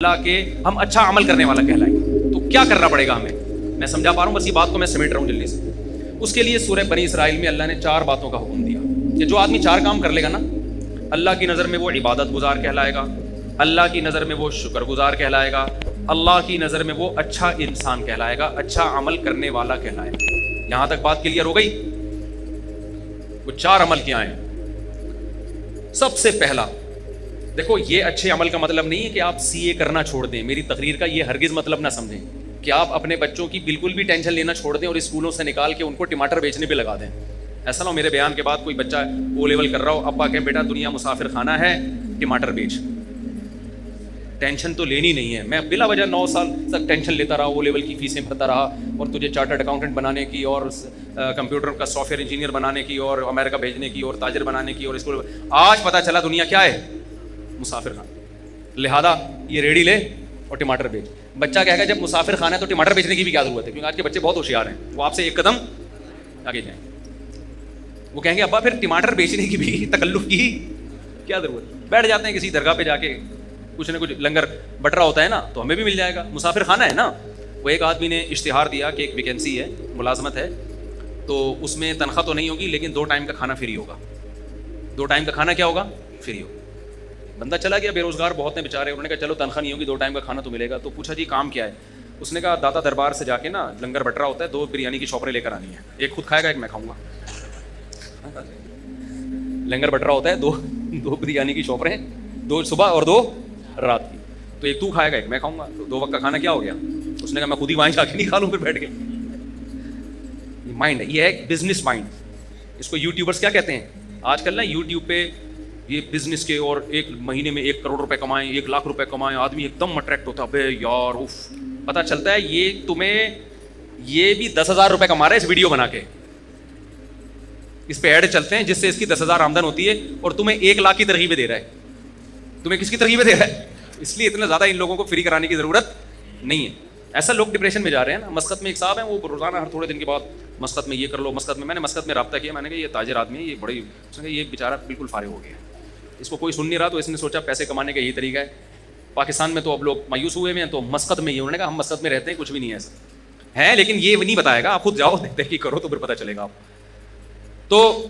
اللہ کے ہم اچھا عمل کرنے والا کہلائیں گے. تو کیا کرنا پڑے گا ہمیں؟ میں سمجھا پا رہا ہوں، بس یہ بات کو میں سمیٹ رہا ہوں جلدی سے. اس کے لیے سورہ بنی اسرائیل میں اللہ نے 4 باتوں کا حکم دیا کہ جو آدمی 4 کام کر لے گا نا، اللہ کی نظر میں وہ عبادت گزار کہلائے گا، اللہ کی نظر میں وہ شکر گزار کہلائے گا، اللہ کی نظر میں وہ اچھا انسان کہلائے گا، اچھا عمل کرنے والا کہلائے گا. یہاں تک بات کلیئر ہو گئی؟ وہ 4 عمل کیا ہیں؟ سب سے پہلا دیکھو، یہ اچھے عمل کا مطلب نہیں ہے کہ آپ سی اے کرنا چھوڑ دیں. میری تقریر کا یہ ہرگز مطلب نہ سمجھیں کہ آپ اپنے بچوں کی بالکل بھی ٹینشن لینا چھوڑ دیں اور اسکولوں سے نکال کے ان کو ٹماٹر بیچنے پہ لگا دیں. ایسا نہ ہو میرے بیان کے بعد کوئی بچہ او لیول کر رہا ہو، ابا کہ بیٹا دنیا مسافر خانہ ہے، ٹماٹر بیچ. ٹینشن تو لینی نہیں ہے. میں بلا وجہ 9 سال تک ٹینشن لیتا رہا، او لیول کی فیسیں بھرتا رہا، اور تجھے چارٹرڈ اکاؤنٹنٹ بنانے کی اور کمپیوٹر کا سافٹ ویئر انجینئر بنانے کی اور امریکہ بھیجنے کی اور تاجر بنانے کی، اور اسکول آج پتہ چلا دنیا کیا ہے؟ مسافر خانہ. لہذا یہ ریڑھی لے اور ٹماٹر بیچ. بچہ کہے گا جب مسافر خانہ ہے تو ٹماٹر بیچنے کی بھی کیا ضرورت ہے؟ کیونکہ آج کے بچے بہت ہوشیار ہیں، وہ آپ سے ایک قدم آگے جائیں. وہ کہیں گے ابا پھر ٹماٹر بیچنے کی بھی تکلف کی کیا ضرورت ہے؟ بیٹھ جاتے ہیں کسی درگاہ پہ جا کے، کچھ نہ کچھ لنگر بٹ رہا ہوتا ہے نا، تو ہمیں بھی مل جائے گا. مسافر خانہ ہے نا. وہ ایک آدمی نے اشتہار دیا کہ ایک ویکینسی ہے، ملازمت ہے، تو اس میں تنخواہ تو نہیں ہوگی لیکن 2 ٹائم کا کھانا فری ہوگا. 2 ٹائم کا کھانا کیا ہوگا؟ فری ہوگا. بندہ چلا گیا، بے روزگار بہت ہیں بیچارے. انہوں نے کہا چلو تنخواہ نہیں ہوگی، 2 ٹائم کا کھانا تو ملے گا. تو پوچھا جی کام کیا ہے؟ اس نے کہا داتا دربار سے جا کے نا لنگر بٹ رہا ہوتا ہے، 2 بریانی کی شاپریں لے کر آنی ہے، ایک خود کھائے گا ایک میں کھاؤں گا. لنگر بٹ رہا ہوتا ہے، 2 بریانی کی شاپریں، 2 صبح اور 2 رات کی. تو ایک تو کھائے گا ایک میں کھاؤں گا. تو 2 وقت کا کھانا کیا ہو گیا؟ اس نے کہا میں خود ہی وہاں جا کے نہیں کھا لوں پھر بیٹھ کے. مائنڈ ہے، یہ ہے بزنس مائنڈ. اس کو یوٹیوبرس کیا کہتے ہیں آج کل نا؟ یوٹیوب پہ یہ بزنس کے، اور ایک مہینے میں 1 کروڑ روپے کمائیں، 1 لاکھ روپے کمائیں، آدمی ایک دم اٹریکٹ ہوتا ہے. بے یار اف، پتہ چلتا ہے یہ تمہیں یہ بھی 10,000 روپے کما رہا ہے اس ویڈیو بنا کے. اس پہ ایڈ چلتے ہیں جس سے اس کی 10,000 آمدن ہوتی ہے، اور تمہیں 1 لاکھ کی ترغیبیں دے رہا ہے. تمہیں کس کی ترغیبیں دے رہا ہے؟ اس لیے اتنا زیادہ ان لوگوں کو فری کرانے کی ضرورت نہیں ہے. ایسا لوگ ڈپریشن میں جا رہے ہیں نا. مسقط میں ایک صاحب ہیں، وہ روزانہ ہر تھوڑے دن کے بعد مسقط میں یہ کر لو، مسقط میں نے مسقط میں رابطہ کیا. میں نے کہا یہ تاجر آدمی ہے، یہ بڑی، اس نے کہا یہ بیچارہ بالکل فارغ ہو گیا، اس کو کوئی سن نہیں رہا. تو اس نے سوچا پیسے کمانے کا یہی طریقہ ہے. پاکستان میں تو اب لوگ مایوس ہوئے ہیں، تو مسقط میں یہ، انہوں نے کہا ہم مسقط میں رہتے ہیں، کچھ بھی نہیں ہے ایسا ہے، لیکن یہ نہیں بتائے گا. آپ خود جاؤ تحقیق کرو تو پھر پتہ چلے گا آپ. تو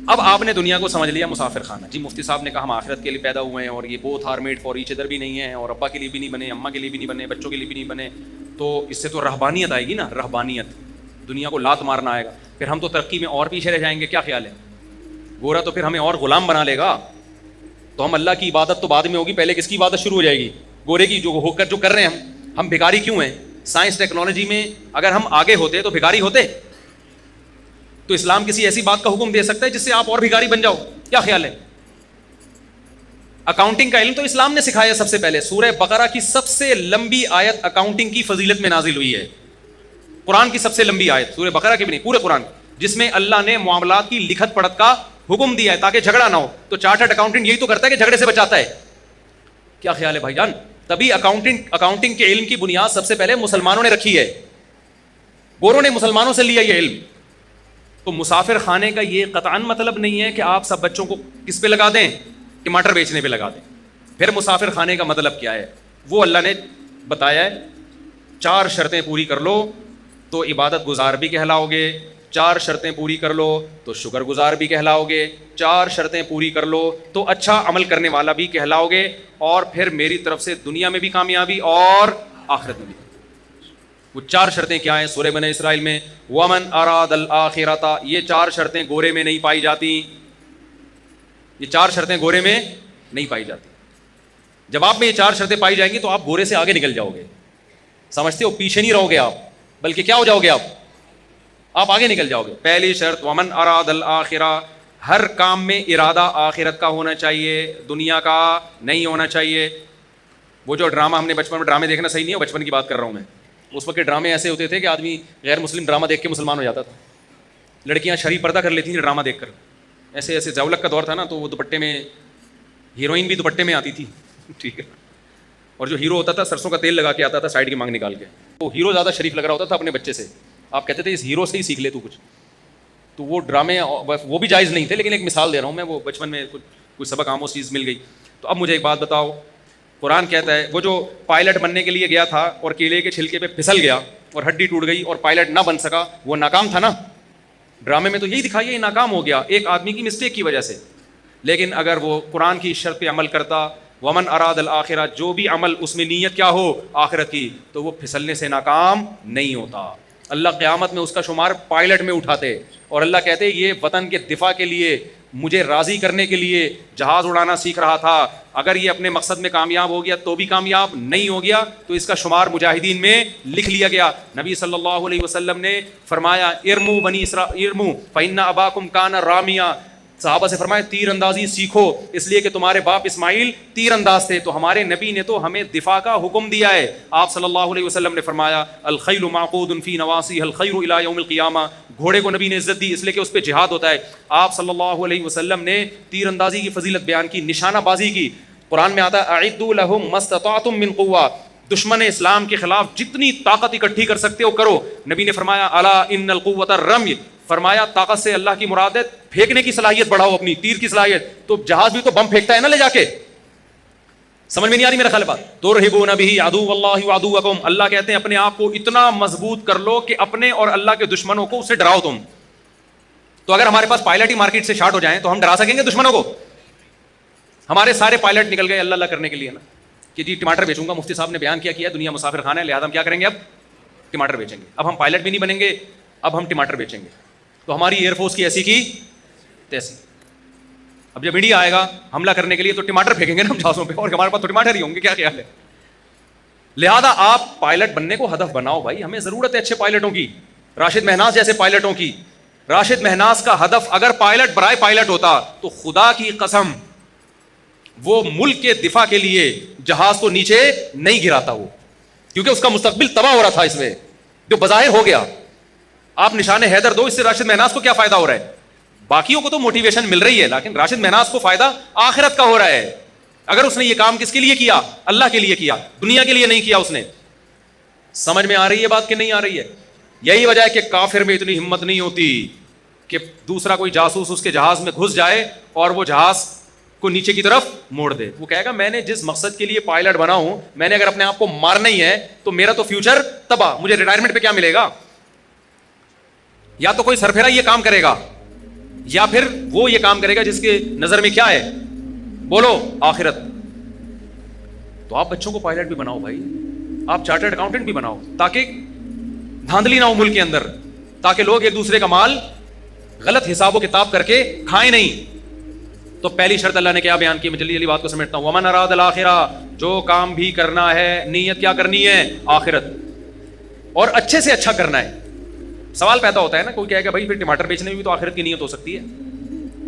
اب آپ نے دنیا کو سمجھ لیا مسافر خانہ. جی مفتی صاحب نے کہا ہم آخرت کے لیے پیدا ہوئے ہیں، اور یہ both are made for each other بھی نہیں ہے، اور ابا کے لیے بھی نہیں بنے، اماں کے لیے بھی نہیں بنے، بچوں کے لیے بھی نہیں بنے. تو اس سے تو رہبانیت آئے گی نا، رہبانیت. دنیا کو لات مارنا آئے گا. پھر ہم تو ترقی میں اور پیچھے رہ جائیں گے. کیا خیال ہے؟ گورا تو پھر ہمیں اور غلام بنا لے گا. تو ہم اللہ کی عبادت تو بعد میں ہوگی، پہلے کس کی عبادت شروع ہو جائے گی؟ گورے کی. جو کر رہے ہیں ہم بھکاری کیوں ہیں؟ سائنس ٹیکنالوجی میں اگر ہم آگے ہوتے تو بھکاری ہوتے؟ تو اسلام کسی ایسی بات کا حکم دے سکتا ہے جس سے آپ اور بھکاری بن جاؤ؟ کیا خیال ہے؟ اکاؤنٹنگ کا علم تو اسلام نے سکھایا سب سے پہلے. سورہ بقرہ کی سب سے لمبی آیت اکاؤنٹنگ کی فضیلت میں نازل ہوئی ہے. قرآن کی سب سے لمبی آیت، سورہ بقرہ کی بھی نہیں، پورے قرآن، جس میں اللہ نے معاملات کی لکھت پڑھت کا حکم دیا ہے تاکہ جھگڑا نہ ہو. تو چارٹرڈ اکاؤنٹنٹ یہی تو کرتا ہے کہ جھگڑے سے بچاتا ہے. کیا خیال ہے بھائی جان؟ تبھی اکاؤنٹنگ کے علم کی بنیاد سب سے پہلے مسلمانوں نے رکھی ہے. گوروں نے مسلمانوں سے لیا یہ علم. تو مسافر خانے کا یہ قطعاً مطلب نہیں ہے کہ آپ سب بچوں کو کس پہ لگا دیں؟ ٹماٹر بیچنے پہ لگا دیں. پھر مسافر خانے کا مطلب کیا ہے؟ وہ اللہ نے بتایا ہے. 4 شرطیں پوری کر لو تو عبادت گزار بھی کہلاؤ گے، 4 شرطیں پوری کر لو تو شکر گزار بھی کہلاؤ گے، 4 شرطیں پوری کر لو تو اچھا عمل کرنے والا بھی کہلاؤ گے، اور پھر میری طرف سے دنیا میں بھی کامیابی اور آخرت میں بھی. وہ 4 شرطیں کیا ہیں؟ سورہ بنی اسرائیل میں وَمَنْ أَرَادَ الْآخِرَةَ، یہ 4 شرطیں گورے میں نہیں پائی جاتی. یہ 4 شرطیں گورے میں نہیں پائی جاتی. جب آپ میں یہ 4 شرطیں پائی جائیں گی تو آپ گورے سے آگے نکل جاؤ گے. سمجھتے ہو؟ پیچھے نہیں رہو گے آپ، بلکہ کیا ہو جاؤ گے؟ آپ آگے نکل جاؤ گے. پہلی شرط وَمَنْ أَرَادَ الْآخِرَةَ، ہر کام میں ارادہ آخرت کا ہونا چاہیے، دنیا کا نہیں ہونا چاہیے. وہ جو ڈرامہ ہم نے بچپن میں، ڈرامے دیکھنا صحیح نہیں ہے، بچپن کی بات کر رہا ہوں میں. اس وقت کے ڈرامے ایسے ہوتے تھے کہ آدمی غیر مسلم ڈرامہ دیکھ کے مسلمان ہو جاتا تھا. لڑکیاں شریف پردہ کر لیتی تھیں ڈرامہ دیکھ کر. ایسے ایسے زولک کا دور تھا نا، تو وہ دوپٹے میں، ہیروئن بھی دوپٹے میں آتی تھی، ٹھیک ہے، اور جو ہیرو ہوتا تھا سرسوں کا تیل لگا کے آتا تھا سائڈ کی مانگ نکال کے. تو ہیرو زیادہ شریف لگ رہا ہوتا تھا اپنے بچے سے. آپ کہتے تھے اس ہیرو سے ہی سیکھ لے تو کچھ. تو وہ ڈرامے وہ بھی جائز نہیں تھے، لیکن ایک مثال دے رہا ہوں میں. وہ بچپن میں کچھ سبق آموز چیز مل گئی. تو اب مجھے ایک بات بتاؤ قرآن کہتا ہے وہ جو پائلٹ بننے کے لیے گیا تھا اور کیلے کے چھلکے پہ پھسل گیا اور ہڈی ٹوٹ گئی اور پائلٹ نہ بن سکا، وہ ناکام تھا نا. ڈرامے میں تو یہی دکھایا، یہ ناکام ہو گیا ایک آدمی کی مسٹیک کی وجہ سے. لیکن اگر وہ قرآن کی شرط پہ عمل کرتا، ومن اراد الآخرہ، جو بھی عمل اس میں نیت کیا ہو آخرت کی، تو وہ پھسلنے سے ناکام نہیں ہوتا. اللہ قیامت میں اس کا شمار پائلٹ میں اٹھاتے اور اللہ کہتے یہ وطن کے دفاع کے لیے، مجھے راضی کرنے کے لیے جہاز اڑانا سیکھ رہا تھا. اگر یہ اپنے مقصد میں کامیاب ہو گیا تو بھی کامیاب، نہیں ہو گیا تو اس کا شمار مجاہدین میں لکھ لیا گیا. نبی صلی اللہ علیہ وسلم نے فرمایا ارمو بنی اسرائیل ارمو فإن اباکم کان رامیہ. صحابہ سے فرمایا تیر اندازی سیکھو، اس لیے کہ تمہارے باپ اسماعیل تیر انداز تھے. تو ہمارے نبی نے تو ہمیں دفاع کا حکم دیا ہے. آپ صلی اللہ علیہ وسلم نے فرمایا الخیل معقود فی نواصیہ الخیر الی یوم القیامہ. گھوڑے کو نبی نے عزت دی اس لیے کہ اس پہ جہاد ہوتا ہے. آپ صلی اللہ علیہ وسلم نے تیر اندازی کی فضیلت بیان کی، نشانہ بازی کی. قرآن میں آتا ہے اعدوا لهم ما استطعتم من قوہ، دشمن اسلام کے خلاف جتنی طاقت اکٹھی کر سکتے ہو کرو. نبی نے فرمایا الا ان القوۃ الرمی، فرمایا طاقت سے اللہ کی مراد ہے پھینکنے کی صلاحیت بڑھاؤ، اپنی تیر کی صلاحیت. تو جہاز بھی تو بم پھینکتا ہے نا لے جا کے. سمجھ میں نہیں آ رہی میرا خیال بات؟ ترہبون بہ عدو اللہ وعدوکم، اللہ کہتے ہیں اپنے آپ کو اتنا مضبوط کر لو کہ اپنے اور اللہ کے دشمنوں کو اسے ڈراؤ تم. تو اگر ہمارے پاس پائلٹ ہی مارکیٹ سے شارٹ ہو جائیں تو ہم ڈرا سکیں گے دشمنوں کو؟ ہمارے سارے پائلٹ نکل گئے اللہ اللہ کرنے کے لیے نا، کہ جی ٹماٹر بیچوں گا، مفتی صاحب نے بیان کیا دنیا مسافر خانہ ہے، لہٰذا ہم کیا کریں گے، اب ٹماٹر بیچیں گے. اب ہم پائلٹ بھی نہیں بنیں گے، اب ہم ٹماٹر بیچیں گے. تو ہماری ایئر فورس کی ایسی کی تیسی. اب جب انڈیا آئے گا حملہ کرنے کے لیے تو ٹماٹر پھینکیں گے نا ہم جہازوں پہ، اور ہمارے پاس تو ٹماٹر ہی ہوں گے. کیا خیال ہے؟ لہذا آپ پائلٹ بننے کو ہدف بناؤ بھائی. ہمیں ضرورت ہے اچھے پائلٹوں کی، راشد مہناز جیسے پائلٹوں کی. راشد مہناز کا ہدف اگر پائلٹ برائے پائلٹ ہوتا تو خدا کی قسم وہ ملک کے دفاع کے لیے جہاز کو نیچے نہیں گراتا وہ، کیونکہ اس کا مستقبل تباہ ہو رہا تھا اس میں جو بظاہر ہو گیا. آپ نشان حیدر دو، اس سے راشد مہناز کو کیا فائدہ ہو رہا ہے؟ باقیوں کو تو موٹیویشن مل رہی ہے لیکن راشد مہناز کو فائدہ آخرت کا ہو رہا ہے. اگر اس نے یہ کام کس کے لیے کیا؟ اللہ کے لیے کیا، دنیا کے لیے نہیں کیا اس نے. سمجھ میں آ رہی ہے بات کہ نہیں آ رہی ہے؟ یہی وجہ ہے کہ کافر میں اتنی ہمت نہیں ہوتی کہ دوسرا کوئی جاسوس اس کے جہاز میں گھس جائے اور وہ جہاز کو نیچے کی طرف موڑ دے. وہ کہے گا میں نے جس مقصد کے لیے پائلٹ بنا ہوں، میں نے اگر اپنے آپ کو مارنا ہی ہے تو میرا تو فیوچر تباہ، مجھے ریٹائرمنٹ پہ کیا ملے گا؟ یا تو کوئی سرفیرا یہ کام کرے گا یا پھر وہ یہ کام کرے گا جس کے نظر میں کیا ہے، بولو، آخرت. تو آپ بچوں کو پائلٹ بھی بناؤ بھائی، آپ چارٹرڈ اکاؤنٹنٹ بھی بناؤ تاکہ دھاندلی نہ ہو ملک کے اندر، تاکہ لوگ ایک دوسرے کا مال غلط حساب و کتاب کر کے کھائیں نہیں. تو پہلی شرط اللہ نے کیا بیان کی؟ میں جلدی جلدی بات کو سمیٹتا ہوں. ومن اراد الآخرہ، جو کام بھی کرنا ہے نیت کیا کرنی ہے؟ آخرت، اور اچھے سے اچھا کرنا ہے. سوال پیدا ہوتا ہے نا، کوئی کہے گا بھائی پھر ٹماٹر بیچنے میں بھی تو آخرت کی نیت ہو سکتی ہے.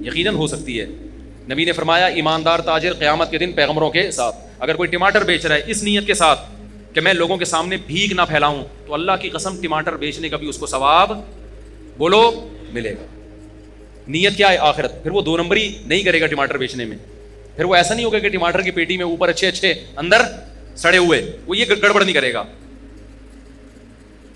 یقیناً ہو سکتی ہے. نبی نے فرمایا ایماندار تاجر قیامت کے دن پیغمبروں کے ساتھ. اگر کوئی ٹماٹر بیچ رہا ہے اس نیت کے ساتھ کہ میں لوگوں کے سامنے بھیک نہ پھیلاؤں، تو اللہ کی قسم ٹماٹر بیچنے کا بھی اس کو ثواب، بولو، ملے گا. نیت کیا ہے؟ آخرت. پھر وہ دو نمبری نہیں کرے گا ٹماٹر بیچنے میں. پھر وہ ایسا نہیں ہوگا کہ ٹماٹر کی پیٹی میں اوپر اچھے اچھے اندر سڑے ہوئے، وہ یہ گڑبڑ نہیں کرے گا.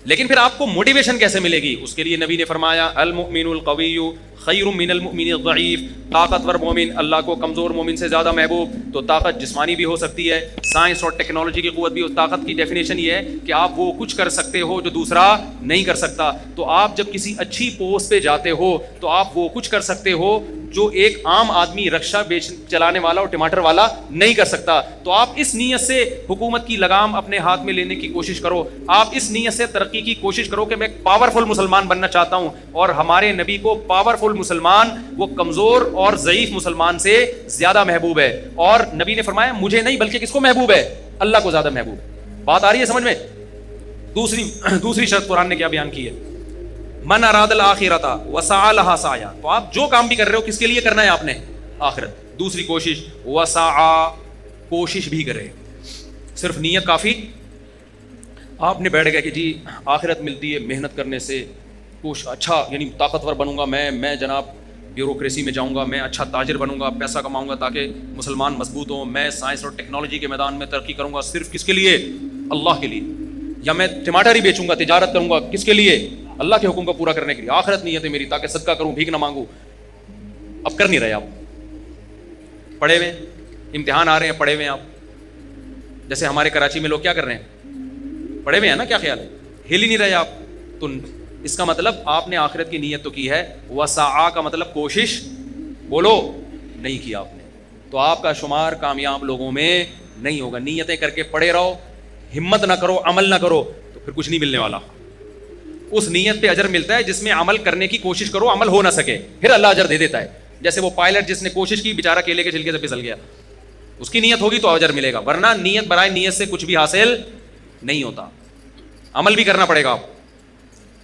لیکن پھر آپ کو موٹیویشن کیسے ملے گی؟ اس کے لیے نبی نے فرمایا المؤمن القوی خیر من المؤمن الضعیف. طاقتور مومن اللہ کو کمزور مومن سے زیادہ محبوب. تو طاقت جسمانی بھی ہو سکتی ہے، سائنس اور ٹیکنالوجی کی قوت بھی. اس طاقت کی ڈیفینیشن یہ ہے کہ آپ وہ کچھ کر سکتے ہو جو دوسرا نہیں کر سکتا. تو آپ جب کسی اچھی پوسٹ پہ جاتے ہو تو آپ وہ کچھ کر سکتے ہو جو ایک عام آدمی رکشہ چلانے والا اور ٹماٹر والا نہیں کر سکتا. تو آپ اس نیت سے حکومت کی لگام اپنے ہاتھ میں لینے کی کوشش کرو. آپ اس نیت سے ترقی کی کوشش کرو کہ میں ایک پاورفل مسلمان بننا چاہتا ہوں. اور ہمارے نبی کو پاورفل مسلمان وہ کمزور اور ضعیف مسلمان سے زیادہ محبوب ہے. اور نبی نے فرمایا مجھے نہیں بلکہ کس کو محبوب ہے؟ اللہ کو زیادہ محبوب. بات آ رہی ہے سمجھ میں؟ دوسری شرط قرآن نے کیا بیان کی ہے؟ من اراد الآخرۃ وسعى لها سعیا. تو آپ جو کام بھی کر رہے ہو کس کے لیے کرنا ہے آپ نے؟ آخرت. دوسری کوشش وسعى، کوشش بھی کرے. صرف نیت کافی؟ آپ نے بیٹھ گیا کہ جی آخرت ملتی ہے محنت کرنے سے، کچھ اچھا یعنی طاقتور بنوں گا میں جناب بیوروکریسی میں جاؤں گا، میں اچھا تاجر بنوں گا، پیسہ کماؤں گا تاکہ مسلمان مضبوط ہوں، میں سائنس اور ٹیکنالوجی کے میدان میں ترقی کروں گا. صرف کس کے لیے؟ اللہ کے لیے. یا میں ٹماٹر ہی بیچوں گا، تجارت کروں گا، کس کے لیے؟ اللہ کے حکم کو پورا کرنے کے لیے. آخرت نیت ہے میری تاکہ صدقہ کروں، بھیک نہ مانگوں. اب کر نہیں رہے آپ. پڑھے ہوئے امتحان آ رہے ہیں، پڑھے ہوئے آپ جیسے ہمارے کراچی میں لوگ کیا کر رہے ہیں, پڑھے ہوئے ہیں نا, کیا خیال ہے, ہل ہی نہیں رہے آپ. تو اس کا مطلب آپ نے آخرت کی نیت تو کی ہے, وسعا کا مطلب کوشش بولو نہیں کی آپ نے, تو آپ کا شمار کامیاب لوگوں میں نہیں ہوگا. نیتیں کر کے پڑے رہو, ہمت نہ کرو, عمل نہ کرو, تو پھر کچھ نہیں ملنے والا. اس نیت پہ اجر ملتا ہے جس میں عمل کرنے کی کوشش کرو, عمل ہو نہ سکے, پھر اللہ اجر دے دیتا ہے. جیسے وہ پائلٹ جس نے کوشش کی, بیچارہ کیلے کے چھلکے سے پھسل گیا, اس کی نیت ہوگی تو اجر ملے گا, ورنہ نیت برائے نیت سے کچھ بھی حاصل نہیں ہوتا. عمل بھی کرنا پڑے گا آپ.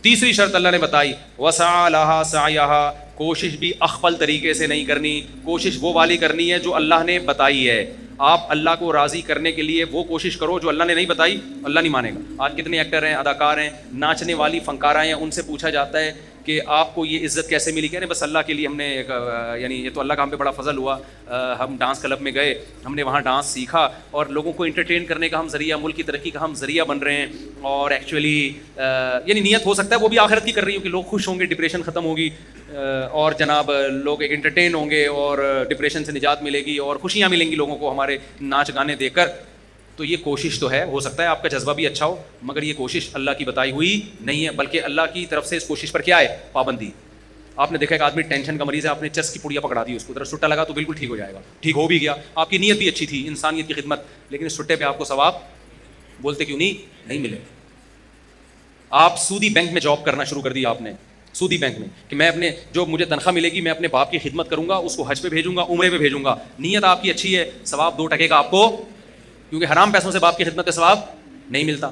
تیسری شرط اللہ نے بتائی, وسعى لها سعيها, کوشش بھی اخفل طریقے سے نہیں کرنی, کوشش وہ والی کرنی ہے جو اللہ نے بتائی ہے. آپ اللہ کو راضی کرنے کے لیے وہ کوشش کرو جو اللہ نے نہیں بتائی, اللہ نہیں مانے گا. آج کتنے ایکٹر ہیں, اداکار ہیں, ناچنے والی فنکارہ ہیں, ان سے پوچھا جاتا ہے کہ آپ کو یہ عزت کیسے ملی, کہہ رہے ہیں بس اللہ کے لیے ہم نے یعنی یہ تو اللہ کا ہم پہ بڑا فضل ہوا, ہم ڈانس کلب میں گئے, ہم نے وہاں ڈانس سیکھا, اور لوگوں کو انٹرٹین کرنے کا ہم ذریعہ, ملک کی ترقی کا ہم ذریعہ بن رہے ہیں. اور ایکچولی یعنی نیت ہو سکتا ہے وہ بھی آخرت کی کر رہی ہو کہ لوگ خوش ہوں گے, ڈپریشن ختم ہوگی, اور جناب لوگ ایک انٹرٹین ہوں گے, اور ڈپریشن سے نجات ملے گی, اور خوشیاں ملیں گی لوگوں کو ہمارے ناچ گانے دیکھ کر. تو یہ کوشش تو ہے, ہو سکتا ہے آپ کا جذبہ بھی اچھا ہو, مگر یہ کوشش اللہ کی بتائی ہوئی نہیں ہے, بلکہ اللہ کی طرف سے اس کوشش پر کیا ہے, پابندی. آپ نے دیکھا ایک آدمی ٹینشن کا مریض ہے, آپ نے چس کی پڑیا پکڑا دی, اس کو ذرا سٹا لگا تو بالکل ٹھیک ہو جائے گا. ٹھیک ہو بھی گیا, آپ کی نیت بھی اچھی تھی, انسانیت کی خدمت, لیکن اس سٹے پہ آپ کو ثواب بولتے کیوں نہیں ملے. آپ سودی بینک میں جاب کرنا شروع کر دیا آپ نے, سودی بینک میں, کہ میں اپنے جو مجھے تنخواہ ملے گی میں اپنے باپ کی خدمت کروں گا, اس کو حج پہ بھیجوں گا, عمرے پہ بھیجوں گا. نیت آپ کی اچھی ہے, ثواب 2% کا آپ کو, کیونکہ حرام پیسوں سے باپ کی خدمت پہ ثواب نہیں ملتا.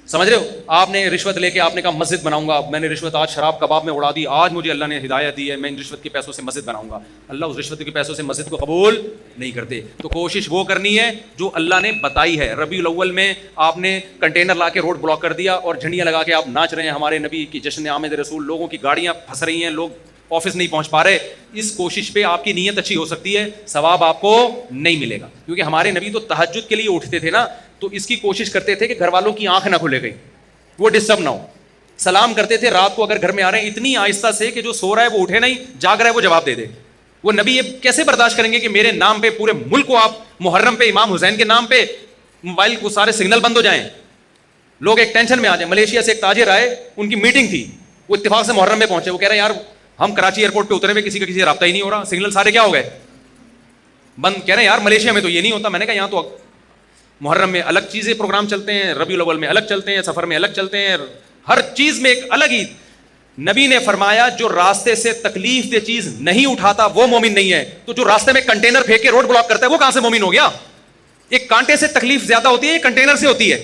سمجھ رہے ہو, آپ نے رشوت لے کے آپ نے کہا مسجد بناؤں گا, میں نے رشوت آج شراب کباب میں اڑا دی, آج مجھے اللہ نے ہدایت دی ہے, میں ان رشوت کے پیسوں سے مسجد بناؤں گا. اللہ اس رشوت کے پیسوں سے مسجد کو قبول نہیں کرتے. تو کوشش وہ کرنی ہے جو اللہ نے بتائی ہے. ربیع الاول میں آپ نے کنٹینر لا کے روڈ بلاک کر دیا, اور جھنڈیاں لگا کے آپ ناچ رہے ہیں ہمارے نبی کی جشن آمد رسول, لوگوں کی گاڑیاں پھنس رہی ہیں, لوگ آفس نہیں پہنچ پا رہے. اس کوشش پہ آپ کی نیت اچھی ہو سکتی ہے, ثواب آپ کو نہیں ملے گا, کیونکہ ہمارے نبی تو تہجد کے لیے اٹھتے تھے نا, تو اس کی کوشش کرتے تھے کہ گھر والوں کی آنکھ نہ کھلے گئی, وہ ڈسٹرب نہ ہو. سلام کرتے تھے رات کو اگر گھر میں آ رہے ہیں اتنی آہستہ سے کہ جو سو رہا ہے وہ اٹھے نہیں, جاگ رہا ہے وہ جواب دے دے. وہ نبی یہ کیسے برداشت کریں گے کہ میرے نام پہ پورے ملک کو, آپ محرم پہ امام حسین کے نام پہ موبائل کو سارے سگنل بند ہو جائیں, لوگ ایک ٹینشن میں آ جائیں. ملیشیا سے ایک تاجر آئے, ان کی میٹنگ تھی, وہ اتفاق سے محرم میں پہنچے, وہ کہہ رہے ہیں یار ہم کراچی ایئرپورٹ پہ اترے ہوئے, کسی کا کسی سے رابطہ ہی نہیں ہو رہا, سگنل سارے کیا ہو گئے, بند. کہہ رہے ہیں یار ملیشیا میں تو یہ نہیں ہوتا. میں نے کہا یہاں تو محرم میں الگ چیزیں پروگرام چلتے ہیں, ربیع الاول میں الگ چلتے ہیں, سفر میں الگ چلتے ہیں, ہر چیز میں ایک الگ ہی. نبی نے فرمایا جو راستے سے تکلیف دہ چیز نہیں اٹھاتا وہ مومن نہیں ہے, تو جو راستے میں کنٹینر پھینک کے روڈ بلاک کرتا ہے وہ کہاں سے مومن ہو گیا. ایک کانٹے سے تکلیف زیادہ ہوتی ہے, ایک کنٹینر سے ہوتی ہے.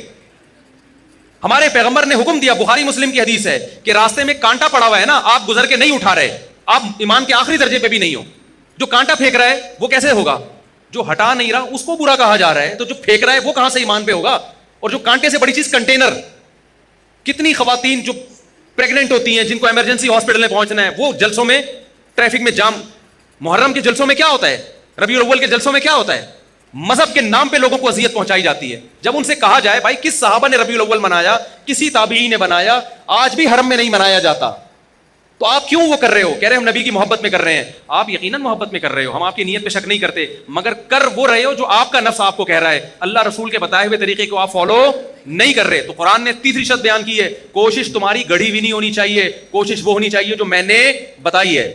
ہمارے پیغمبر نے حکم دیا, بخاری مسلم کی حدیث ہے, کہ راستے میں کانٹا پڑا ہوا ہے نا, آپ گزر کے نہیں اٹھا رہے, آپ ایمان کے آخری درجے پہ بھی نہیں ہو. جو کانٹا پھینک رہا ہے وہ کیسے ہوگا, جو ہٹا نہیں رہا اس کو برا کہا جا رہا ہے, تو جو پھینک رہا ہے وہ کہاں سے ایمان پہ ہوگا. اور جو کانٹے سے بڑی چیز کنٹینر, کتنی خواتین جو پریگننٹ ہوتی ہیں جن کو ایمرجنسی ہاسپٹل میں پہنچنا ہے, وہ جلسوں میں ٹریفک میں جام. محرم کے جلسوں میں کیا ہوتا ہے, ربیع الاول کے جلسوں میں کیا ہوتا ہے, مذہب کے نام پہ لوگوں کو اذیت پہنچائی جاتی ہے. جب ان سے کہا جائے بھائی کس صحابہ نے ربیع الاول منایا, کسی تابعی نے بنایا, آج بھی حرم میں نہیں منایا جاتا, تو آپ کیوں وہ کر رہے ہو. کہہ رہے ہیں ہم نبی کی محبت میں کر رہے ہیں. آپ یقیناً محبت میں کر رہے ہو, ہم آپ کی نیت پہ شک نہیں کرتے, مگر کر وہ رہے ہو جو آپ کا نفس آپ کو کہہ رہا ہے, اللہ رسول کے بتائے ہوئے طریقے کو آپ فالو نہیں کر رہے. تو قرآن نے تیسری شرط بیان کی ہے, کوشش تمہاری گڑھی ہوئی نہیں ہونی چاہیے, کوشش وہ ہونی چاہیے جو میں نے بتائی ہے.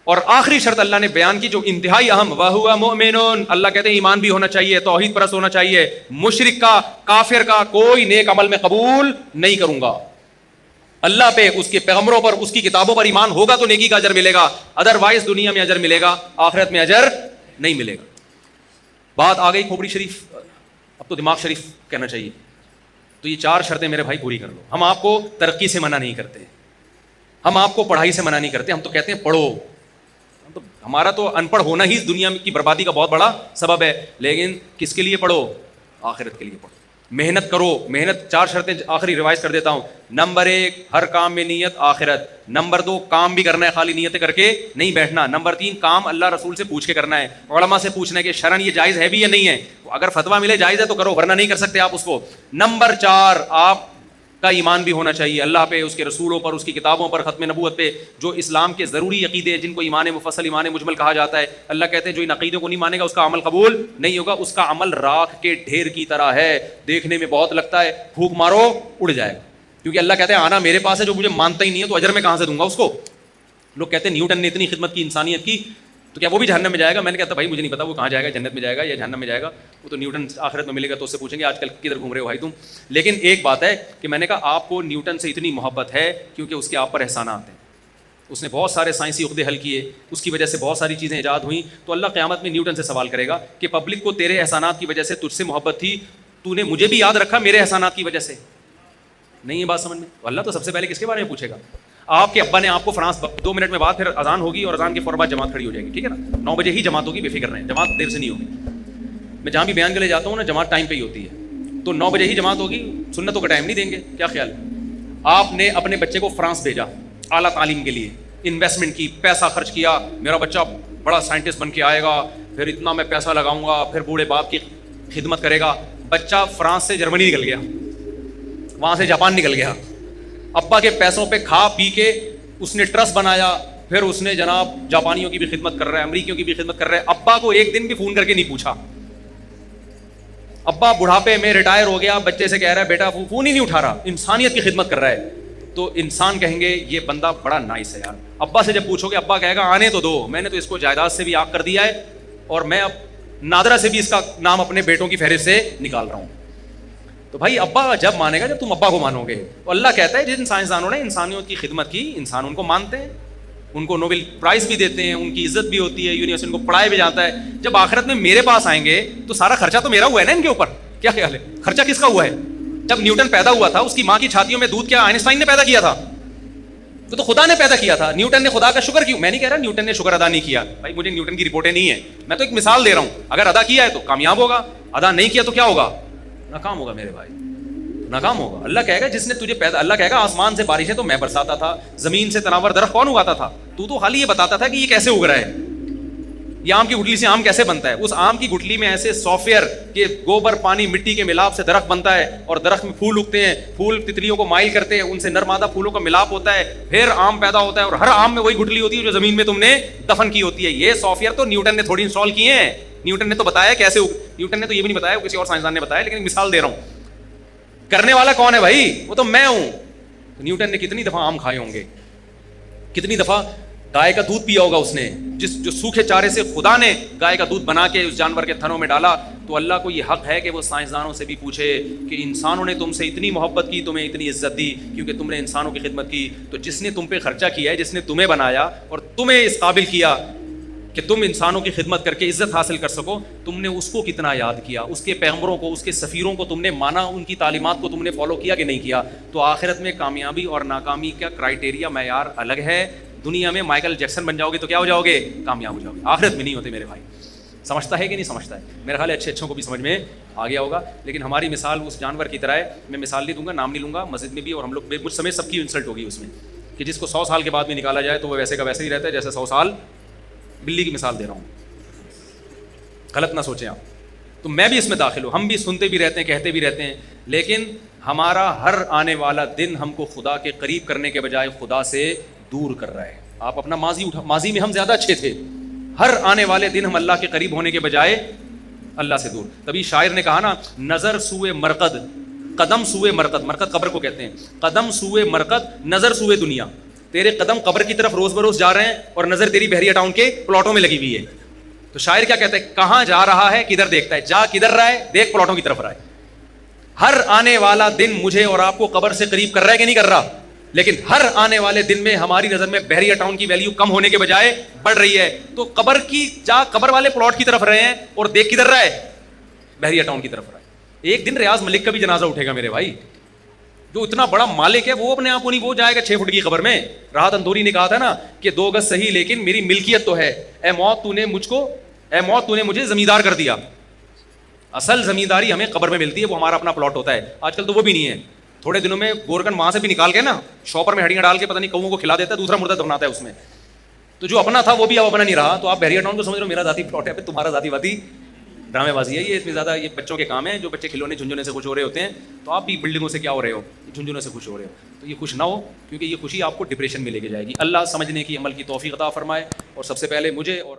اور آخری شرط اللہ نے بیان کی جو انتہائی اہم, وَهُوَ مُؤْمِنٌ, اللہ کہتے ہیں ایمان بھی ہونا چاہیے, توحید پرست ہونا چاہیے. مشرک کا, کافر کا کوئی نیک عمل میں قبول نہیں کروں گا. اللہ پہ, اس کے پیغمبروں پر, اس کی کتابوں پر ایمان ہوگا تو نیکی کا اجر ملے گا, ادروائز دنیا میں اجر ملے گا, آخرت میں اجر نہیں ملے گا. بات آ گئی کھوپڑی شریف, اب تو دماغ شریف کہنا چاہیے. تو یہ 4 شرطیں میرے بھائی پوری کر لو. ہم آپ کو ترقی سے منع نہیں کرتے, ہم آپ کو پڑھائی سے منع نہیں کرتے, ہم تو کہتے ہیں پڑھو. ہمارا تو ان پڑھ ہونا ہی دنیا کی بربادی کا بہت بڑا سبب ہے, لیکن کس کے لیے پڑھو, آخرت کے لیے پڑھو. محنت کرو, محنت. 4 شرطیں آخری ریوائز کر دیتا ہوں. نمبر 1, ہر کام میں نیت آخرت. نمبر 2, کام بھی کرنا ہے, خالی نیتیں کر کے نہیں بیٹھنا. نمبر 3, کام اللہ رسول سے پوچھ کے کرنا ہے, علماء سے پوچھنا ہے کہ شرعن یہ جائز ہے بھی یا نہیں ہے. اگر فتویٰ ملے جائز ہے تو کرو, ورنہ نہیں کر سکتے آپ اس کو. نمبر 4, آپ کا ایمان بھی ہونا چاہیے, اللہ پہ, اس کے رسولوں پر, اس کی کتابوں پر, ختم نبوت پہ, جو اسلام کے ضروری عقیدے جن کو ایمان مفصل, ایمان مجمل کہا جاتا ہے. اللہ کہتے ہیں جو ان عقیدوں کو نہیں مانے گا اس کا عمل قبول نہیں ہوگا, اس کا عمل راکھ کے ڈھیر کی طرح ہے, دیکھنے میں بہت لگتا ہے, پھونک مارو اڑ جائے گا. کیونکہ اللہ کہتے ہیں آنا میرے پاس ہے, جو مجھے مانتا ہی نہیں ہے تو اجر میں کہاں سے دوں گا اس کو. لوگ کہتے ہیں نیوٹن نے اتنی خدمت کی انسانیت کی تو کیا وہ بھی جہنم میں جائے گا؟ میں نے کہتا بھائی مجھے نہیں پتا وہ کہاں جائے گا, جنت میں جائے گا یا جہنم میں جائے گا, وہ تو نیوٹن آخرت میں ملے گا تو اس سے پوچھیں گے آج کل کدھر گھوم رہے ہو بھائی تم. لیکن ایک بات ہے کہ میں نے کہا آپ کو نیوٹن سے اتنی محبت ہے کیونکہ اس کے آپ پر احسانات ہیں, اس نے بہت سارے سائنسی عقدے حل کیے, اس کی وجہ سے بہت ساری چیزیں ایجاد ہوئیں. تو اللہ قیامت میں نیوٹن سے سوال کرے گا کہ پبلک کو تیرے احسانات کی وجہ سے تجھ سے محبت تھی, تو نے مجھے بھی یاد رکھا میرے احسانات کی وجہ سے نہیں. یہ بات سمجھ میں, اللہ تو سب سے پہلے کس کے بارے میں پوچھے گا؟ آپ کے ابا نے آپ کو فرانس 2 منٹ میں بعد پھر اذان ہوگی اور اذان کے فوراً بعد جماعت کھڑی ہو جائے گی, ٹھیک ہے نا, 9 بجے ہی جماعت ہوگی, بے فکر رہیں, جماعت دیر سے نہیں ہوگی. میں جہاں بھی بیان کے لیے جاتا ہوں نا جماعت ٹائم پہ ہی ہوتی ہے, تو 9 بجے ہی جماعت ہوگی, سنتوں کا ٹائم نہیں دیں گے. کیا خیال ہے؟ آپ نے اپنے بچے کو فرانس بھیجا اعلیٰ تعلیم کے لیے, انویسٹمنٹ کی, پیسہ خرچ کیا, میرا بچہ بڑا سائنٹسٹ بن کے آئے گا, پھر اتنا میں پیسہ لگاؤں گا, پھر بوڑھے باپ کی خدمت کرے گا. بچہ فرانس سے جرمنی نکل گیا, وہاں سے جاپان نکل گیا, ابا کے پیسوں پہ کھا پی کے اس نے ٹرسٹ بنایا, پھر اس نے جناب جاپانیوں کی بھی خدمت کر رہا ہے, امریکیوں کی بھی خدمت کر رہا ہے. ابا کو ایک دن بھی فون کر کے نہیں پوچھا. ابا بڑھاپے میں ریٹائر ہو گیا, بچے سے کہہ رہا ہے بیٹا فون ہی نہیں اٹھا رہا, انسانیت کی خدمت کر رہا ہے. تو انسان کہیں گے یہ بندہ بڑا نائس ہے یار. ابا سے جب پوچھو گے ابا کہے گا آنے تو دو, میں نے تو اس کو جائیداد سے بھی آگ کر دیا ہے اور میں اب نادرہ سے بھی اس کا نام اپنے بیٹوں کی فہرست سے نکال رہا ہوں. تو بھائی ابا جب مانے گا جب تم ابا کو مانو گے. تو اللہ کہتا ہے جن سائنسدانوں نے انسانیت کی خدمت کی, انسان ان کو مانتے ہیں, ان کو نوبل پرائز بھی دیتے ہیں, ان کی عزت بھی ہوتی ہے, یونیورسٹی ان کو پڑھایا بھی جاتا ہے. جب آخرت میں میرے پاس آئیں گے تو سارا خرچہ تو میرا ہوا ہے نا ان کے اوپر. کیا خیال ہے, خرچہ کس کا ہوا ہے؟ جب نیوٹن پیدا ہوا تھا اس کی ماں کی چھاتیوں میں دودھ کیا آئنسٹائن نے پیدا کیا تھا؟ تو خدا نے پیدا کیا تھا. نیوٹن نے خدا کا شکر کیوں؟ میں نہیں کہہ رہا نیوٹن نے شکر ادا نہیں کیا, بھائی مجھے نیوٹن کی رپورٹیں نہیں ہے, میں تو ایک مثال دے رہا ہوں. اگر ادا کیا ہے تو کامیاب ہوگا, ادا نہیں کیا تو کیا ہوگا؟ ناکام ہوگا میرے بھائی, ناکام ہوگا. اللہ کہے گا جس نے تجھے پیدا, اللہ کہے گا آسمان سے بارشیں تو میں برساتا تھا, زمین سے تناور درخت کون اگاتا تھا؟ تو خالی یہ بتاتا تھا کہ یہ کیسے اگ رہا ہے, یہ آم کی گٹلی سے آم کیسے بنتا ہے. اس آم کی گٹلی میں ایسے سافٹ ویئر کہ گوبر پانی مٹی کے ملاپ سے درخت بنتا ہے, اور درخت میں پھول اگتے ہیں, پھول تتلیوں کو مائل کرتے ہیں, ان سے نر مادہ پھولوں کا ملاپ ہوتا ہے, پھر آم پیدا ہوتا ہے, اور ہر آم میں وہی گٹلی ہوتی ہے جو زمین میں تم نے دفن کی ہوتی ہے. یہ سافٹ ویئر تو نیوٹن نے تھوڑی انسٹال کیے ہیں, نیوٹن نے تو بتایا کیسے, نیوٹن نے تو یہ بھی نہیں بتایا, کسی اور سائنسدان نے بتایا, لیکن مثال دے رہا ہوں. کرنے والا کون ہے بھائی؟ وہ تو میں ہوں. نیوٹن نے کتنی دفعہ آم کھائے ہوں گے, کتنی دفعہ گائے کا دودھ پیا ہوگا اس نے, جو سوکھے چارے سے خدا نے گائے کا دودھ بنا کے اس جانور کے تھنوں میں ڈالا. تو اللہ کو یہ حق ہے کہ وہ سائنسدانوں سے بھی پوچھے کہ انسانوں نے تم سے اتنی محبت کی, تمہیں اتنی عزت دی کیونکہ تم نے انسانوں کی خدمت کی, تو جس نے تم پہ خرچہ کیا ہے, جس نے تمہیں بنایا اور تمہیں اس قابل کیا کہ تم انسانوں کی خدمت کر کے عزت حاصل کر سکو, تم نے اس کو کتنا یاد کیا, اس کے پیغمبروں کو, اس کے سفیروں کو تم نے مانا, ان کی تعلیمات کو تم نے فالو کیا کہ نہیں کیا. تو آخرت میں کامیابی اور ناکامی کا کرائٹیریا معیار الگ ہے. دنیا میں مائیکل جیکسن بن جاؤ گے تو کیا ہو جاؤ گے؟ کامیاب ہو جاؤ گے. آخرت میں نہیں ہوتے میرے بھائی. سمجھتا ہے کہ نہیں سمجھتا ہے؟ میرا خیال ہے اچھوں کو بھی سمجھ میں آ گیا ہوگا. لیکن ہماری مثال اس جانور کی طرح ہے, میں مثال نہیں دوں گا, نام نہیں لوں گا, مسجد میں بھی اور ہم لوگ مجھ سمیت سب کی انسلٹ ہوگی اس میں, کہ جس کو 100 سال کے بعد بھی نکالا جائے تو وہ ویسے کا ویسے ہی رہتا ہے جیسے 100 سال. بلی کی مثال دے رہا ہوں, غلط نہ سوچیں آپ. تو میں بھی اس میں داخل ہوں, ہم بھی سنتے بھی رہتے ہیں, کہتے بھی رہتے ہیں, لیکن ہمارا ہر آنے والا دن ہم کو خدا کے قریب کرنے کے بجائے خدا سے دور کر رہا ہے. آپ اپنا ماضی میں ہم زیادہ اچھے تھے, ہر آنے والے دن ہم اللہ کے قریب ہونے کے بجائے اللہ سے دور. تبھی شاعر نے کہا نا, نظر سوئے مرقد قدم سوئے مرقد, مرقد قبر کو کہتے ہیں, قدم سوئے مرقد نظر سوئے دنیا. تیرے قدم قبر کی طرف روز بروز جا رہے ہیں اور نظر تیری بحریہ ٹاؤن کے پلاٹوں میں لگی ہوئی ہے. تو شاعر کیا کہتا ہے, کہاں جا رہا ہے کدھر دیکھتا ہے, جا کدھر رہا ہے, دیکھ پلاٹوں کی طرف رہا ہے. ہر آنے والا دن مجھے اور آپ کو قبر سے قریب کر رہا ہے کہ نہیں کر رہا؟ لیکن ہر آنے والے دن میں ہماری نظر میں بحریہ ٹاؤن کی ویلیو کم ہونے کے بجائے بڑھ رہی ہے. تو قبر کی جا قبر والے پلاٹ کی طرف رہے ہیں اور دیکھ کدھر رہا ہے؟ بحریہ ٹاؤن کی طرف رہا ہے. ایک دن ریاض ملک کا بھی جنازہ اٹھے گا میرے بھائی, جو اتنا بڑا مالک ہے وہ اپنے آپ کو نہیں, وہ جائے گا 6 فٹ کی قبر میں. راحت اندوری نے کہا تھا نا کہ 2 گز صحیح لیکن میری ملکیت تو ہے, اے موت تو نے مجھے زمیندار کر دیا. اصل زمینداری ہمیں قبر میں ملتی ہے, وہ ہمارا اپنا پلاٹ ہوتا ہے. آج کل تو وہ بھی نہیں ہے. تھوڑے دنوں میں گورکن وہاں سے بھی نکال کے نا شاپر میں ہڈیاں ڈال کے پتہ نہیں کووں کو کھلا دیتا ہے, دوسرا مردہ دفناتا ہے اس میں. تو جو اپنا تھا وہ بھی اب اپنا نہیں رہا. تو آپ بحریہ ٹاؤن کو سمجھ رہے ہو میرا ذاتی پلاٹ ہے, تمہارا ذاتی واتی ڈرامے بازی ہے یہ، اس میں زیادہ یہ بچوں کے کام ہیں. جو بچے کھلونے جھنجھونے سے خوش ہو رہے ہوتے ہیں، تو آپ بھی بلڈنگوں سے کیا ہو رہے ہو، جھنجھونے سے خوش ہو رہے ہو. تو یہ خوش نہ ہو، کیونکہ یہ خوشی آپ کو ڈپریشن میں لے کے جائے گی. اللہ سمجھنے کی، عمل کی توفیق عطا فرمائے، اور سب سے پہلے مجھے اور